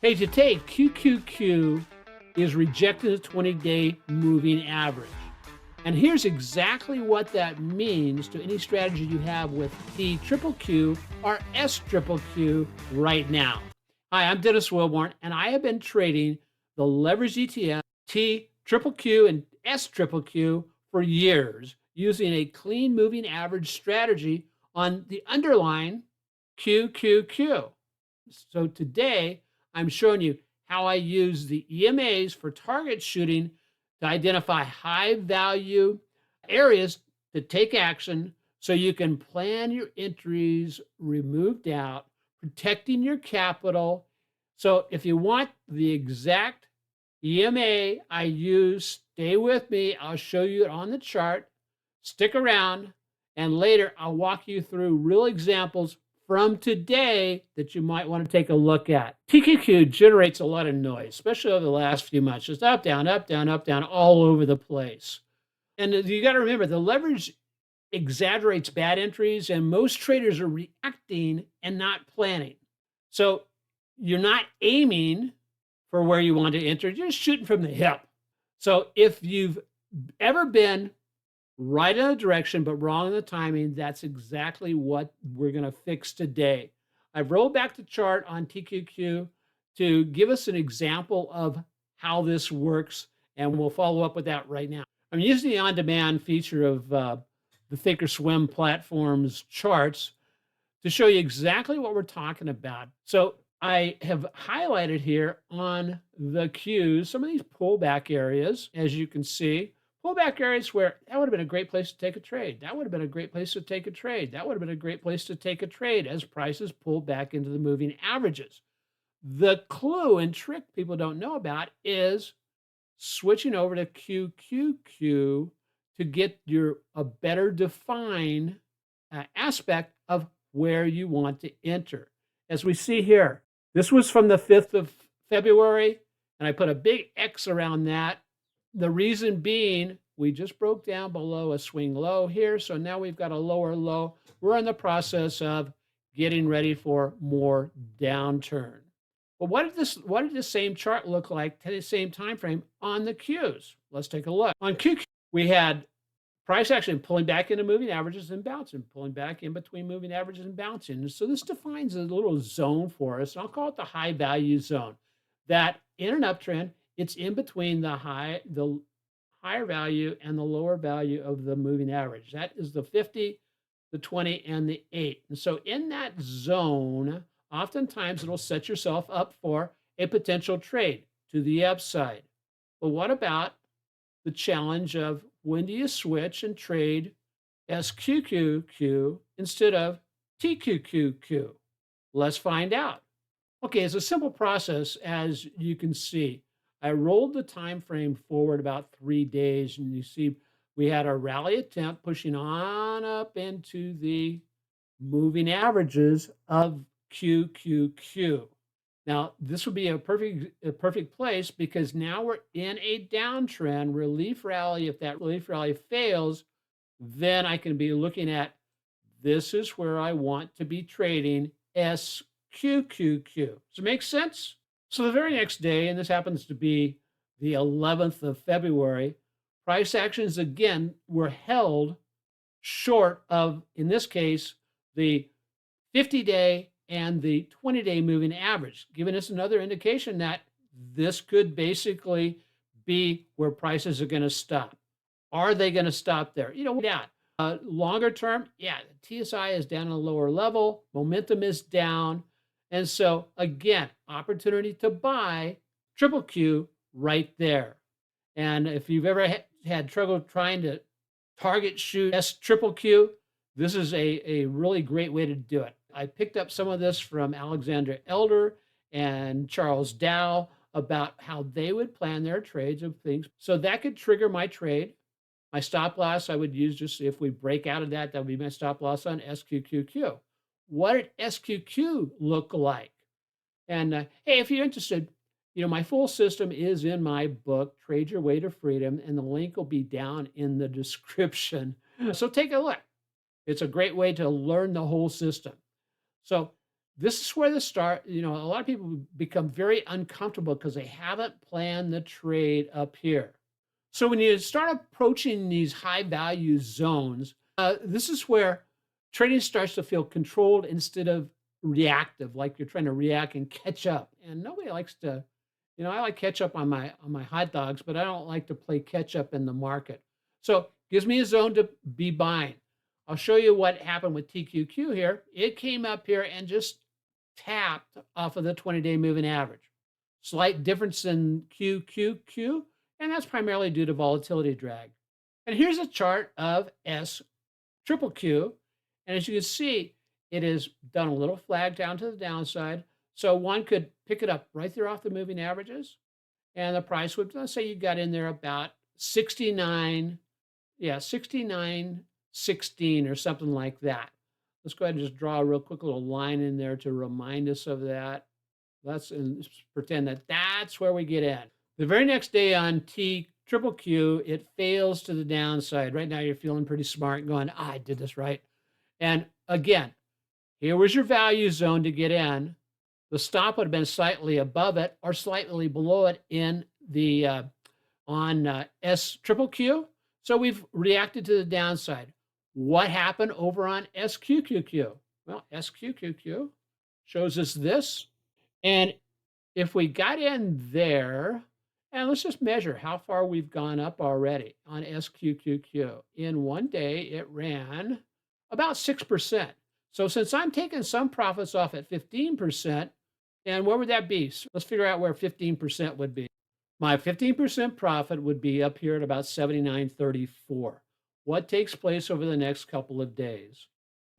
Hey, today QQQ is rejecting the 20-day moving average. And here's exactly what that means to any strategy you have with TQQQ or SQQQ right now. Hi, I'm Dennis Wilborn, and I have been trading the leveraged ETF TQQQ and SQQQ for years using a clean moving average strategy on the underlying QQQ. So today, I'm showing you how I use the EMAs for target shooting to identify high value areas to take action so you can plan your entries, remove doubt, protecting your capital. So if you want the exact EMA I use, stay with me. I'll show you it on the chart. Stick around, and later I'll walk you through real examples from today that you might want to take a look at. TQQ generates a lot of noise, especially over the last few months. Just up, down, up, down, up, down, all over the place. And you got to remember, the leverage exaggerates bad entries, and most traders are reacting and not planning. So you're not aiming for where you want to enter, you're just shooting from the hip. So if you've ever been right in the direction, but wrong in the timing, that's exactly what we're going to fix today. I've rolled back the chart on TQQ to give us an example of how this works, and we'll follow up with that right now. I'm using the on-demand feature of the Thinkorswim platform's charts to show you exactly what we're talking about. So I have highlighted here on the Qs some of these pullback areas, as you can see. Pullback areas where that would have been a great place to take a trade. That would have been a great place to take a trade. That would have been a great place to take a trade as prices pull back into the moving averages. The clue and trick people don't know about is switching over to QQQ to get a better defined aspect of where you want to enter. As we see here, this was from the 5th of February, and I put a big X around that. The reason being, we just broke down below a swing low here, so now we've got a lower low. We're in the process of getting ready for more downturn. But what did this same chart look like to the same time frame on the Qs? Let's take a look. On QQ, we had price action pulling back into moving averages and bouncing, pulling back in between moving averages and bouncing. And so this defines a little zone for us, and I'll call it the high value zone. That in an uptrend, it's in between the higher value and the lower value of the moving average. That is the 50, the 20, and the 8. And so in that zone, oftentimes it'll set yourself up for a potential trade to the upside. But what about the challenge of when do you switch and trade SQQQ instead of TQQQ? Let's find out. Okay, it's a simple process, as you can see. I rolled the time frame forward about 3 days, and you see we had a rally attempt pushing on up into the moving averages of QQQ. Now, this would be a perfect place because now we're in a downtrend relief rally. If that relief rally fails, then I can be looking at this is where I want to be trading SQQQ. Does it make sense? So the very next day, and this happens to be the 11th of February, price actions again were held short of, in this case, the 50-day and the 20-day moving average, giving us another indication that this could basically be where prices are going to stop. Are they going to stop there? Yeah. Longer term, yeah, the TSI is down at a lower level, momentum is down. And so, again, opportunity to buy triple Q right there. And if you've ever had trouble trying to target shoot SQQQ, this is a really great way to do it. I picked up some of this from Alexander Elder and Charles Dow about how they would plan their trades of things. So that could trigger my trade. My stop loss I would use, just if we break out of that, that would be my stop loss on SQQQ. What did SQQ look like? And hey, if you're interested, my full system is in my book, Trade Your Way to Freedom, and the link will be down in the description. So take a look. It's a great way to learn the whole system. So This is where the start, a lot of people become very uncomfortable because they haven't planned the trade up here. So when you start approaching these high value zones, this is where trading starts to feel controlled instead of reactive, like you're trying to react and catch up. And nobody likes to, I like catch up on my hot dogs, but I don't like to play catch up in the market. So gives me a zone to be buying. I'll show you what happened with TQQ here. It came up here and just tapped off of the 20-day moving average. Slight difference in QQQ, and that's primarily due to volatility drag. And here's a chart of SQQQ, and as you can see, it has done a little flag down to the downside. So one could pick it up right there off the moving averages, and the price would, let's say you got in there about 69, 69.16 or something like that. Let's go ahead and just draw a real quick little line in there to remind us of that. Let's pretend that that's where we get in. The very next day on TQQQ, it fails to the downside. Right now, you're feeling pretty smart, going, I did this right. And again, here was your value zone to get in. The stop would have been slightly above it or slightly below it in the on SQQQ. So we've reacted to the downside. What happened over on SQQQ? Well, SQQQ shows us this. And if we got in there, and let's just measure how far we've gone up already on SQQQ. In one day, it ran about 6%. So since I'm taking some profits off at 15%, and where would that be? So let's figure out where 15% would be. My 15% profit would be up here at about 79.34. What takes place over the next couple of days?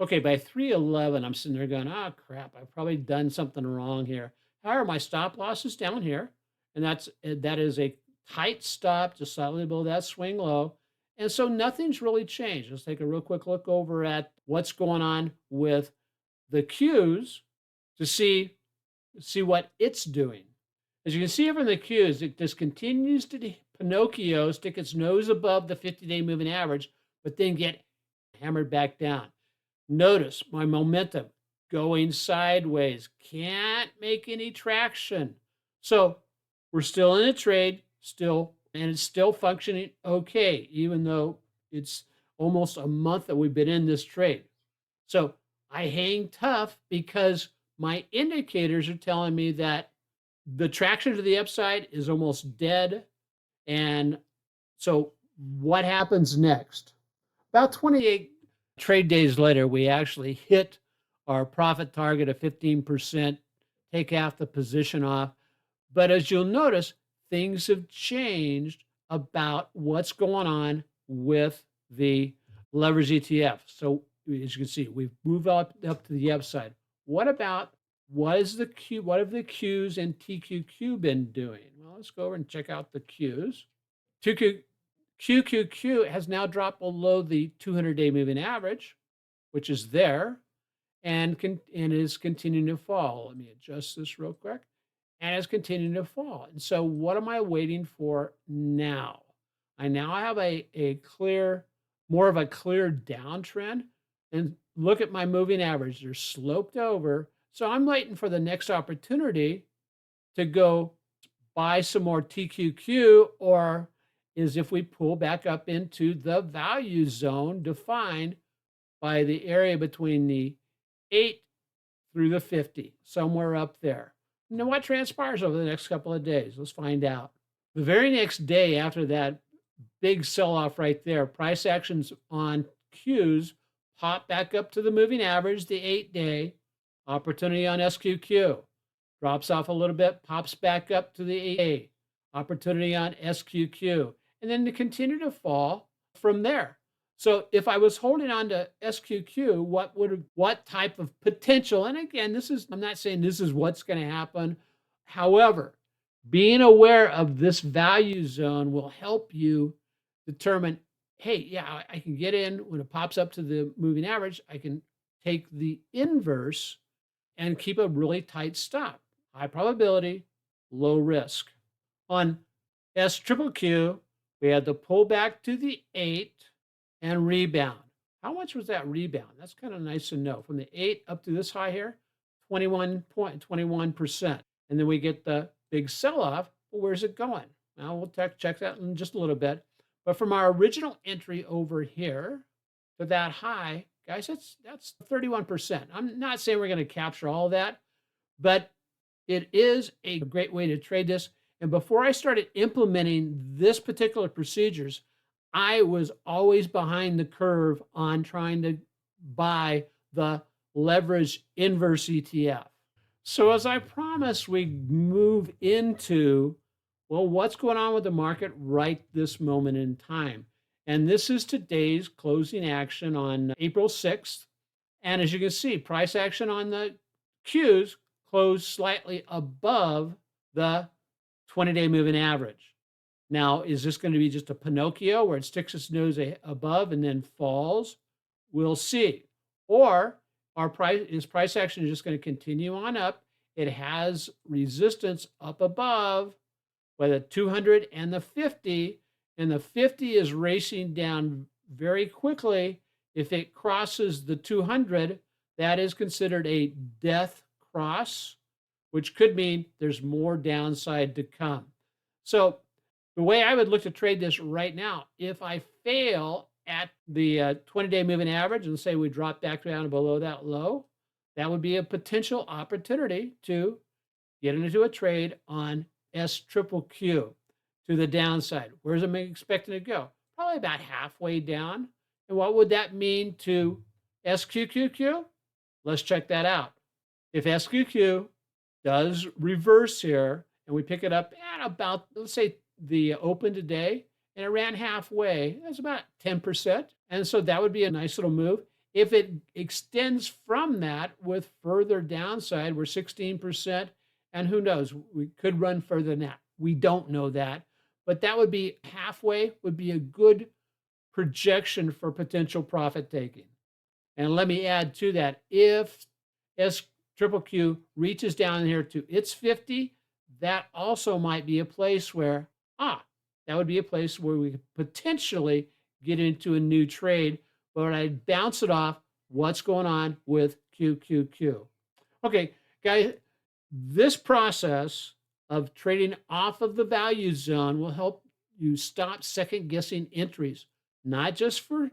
Okay, by 3:11, I'm sitting there going, oh, crap, I've probably done something wrong here. However, my stop loss is down here, and that is a tight stop just slightly below that swing low. And so nothing's really changed. Let's take a real quick look over at what's going on with the Qs to see what it's doing. As you can see from the Qs, it just continues to Pinocchio, stick its nose above the 50-day moving average, but then get hammered back down. Notice my momentum going sideways. Can't make any traction. So we're still in a trade, and it's still functioning okay, even though it's almost a month that we've been in this trade. So I hang tough because my indicators are telling me that the traction to the upside is almost dead. And so what happens next? About 28 trade days later, we actually hit our profit target of 15%, take half the position off. But as you'll notice, things have changed about what's going on with the leverage ETF. So as you can see, we've moved up to the upside. What have the Qs and TQQ been doing? Well, let's go over and check out the Qs. QQQ has now dropped below the 200-day moving average, which is there, and is continuing to fall. Let me adjust this real quick. And it's continuing to fall. And so what am I waiting for now? I now have more of a clear downtrend. And look at my moving average. They're sloped over. So I'm waiting for the next opportunity to go buy some more TQQ, or is if we pull back up into the value zone defined by the area between the 8 through the 50, somewhere up there. Now, what transpires over the next couple of days? Let's find out. The very next day after that big sell-off right there, price actions on Qs pop back up to the moving average, the 8-day. Opportunity on SQQ drops off a little bit, pops back up to the 8-day. Opportunity on SQQ, and then to continue to fall from there. So if I was holding on to SQQ, what type of potential? And again, I'm not saying this is what's going to happen. However, being aware of this value zone will help you determine, hey, yeah, I can get in when it pops up to the moving average. I can take the inverse and keep a really tight stop. High probability, low risk. On SQQQ, we had the pullback to the 8 and rebound. How much was that rebound? That's kind of nice to know. From the 8 up to this high here, 21%. And then we get the big sell-off. Well, where's it going? Well, we'll check that in just a little bit. But from our original entry over here to that high, guys, that's 31%. I'm not saying we're going to capture all of that, but it is a great way to trade this. And before I started implementing this particular procedures, I was always behind the curve on trying to buy the leverage inverse ETF. So as I promised, we move into, well, what's going on with the market right this moment in time? And this is today's closing action on April 6th. And as you can see, price action on the Qs closed slightly above the 20-day moving average. Now, is this going to be just a Pinocchio where it sticks its nose above and then falls? We'll see. Or price action just going to continue on up? It has resistance up above by the 200 and the 50, and the 50 is racing down very quickly. If it crosses the 200, that is considered a death cross, which could mean there's more downside to come. So the way I would look to trade this right now, if I fail at the 20-day moving average and say we drop back down below that low, that would be a potential opportunity to get into a trade on SQQQ to the downside. Where's it expecting to go? Probably about halfway down. And what would that mean to SQQQ? Let's check that out. If SQQ does reverse here and we pick it up at about, let's say, the open today, and it ran halfway, that's about 10%. And so that would be a nice little move. If it extends from that with further downside, we're 16%. And who knows, we could run further than that. We don't know that. But that would be halfway, would be a good projection for potential profit taking. And let me add to that, if SQQQ reaches down here to its 50, that also might be a place where, that would be a place where we could potentially get into a new trade, but I'd bounce it off what's going on with QQQ. Okay, guys, this process of trading off of the value zone will help you stop second guessing entries, not just for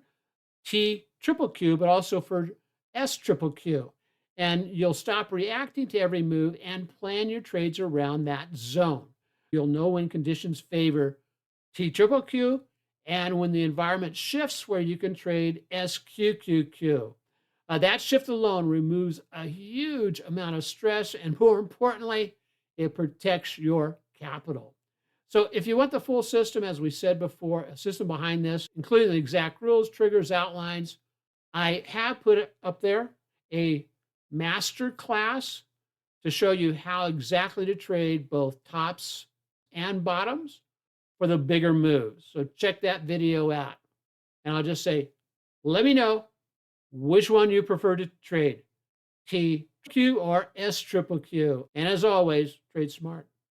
TQQQ, but also for SQQQ. And you'll stop reacting to every move and plan your trades around that zone. You'll know when conditions favor TQQQ and when the environment shifts where you can trade SQQQ. That shift alone removes a huge amount of stress, and more importantly, it protects your capital. So if you want the full system, as we said before, a system behind this, including the exact rules, triggers, outlines, I have put it up there, a master class to show you how exactly to trade both tops and bottoms for the bigger moves. So check that video out. And I'll just say, let me know which one you prefer to trade, TQ or SQQQ. And as always, trade smart.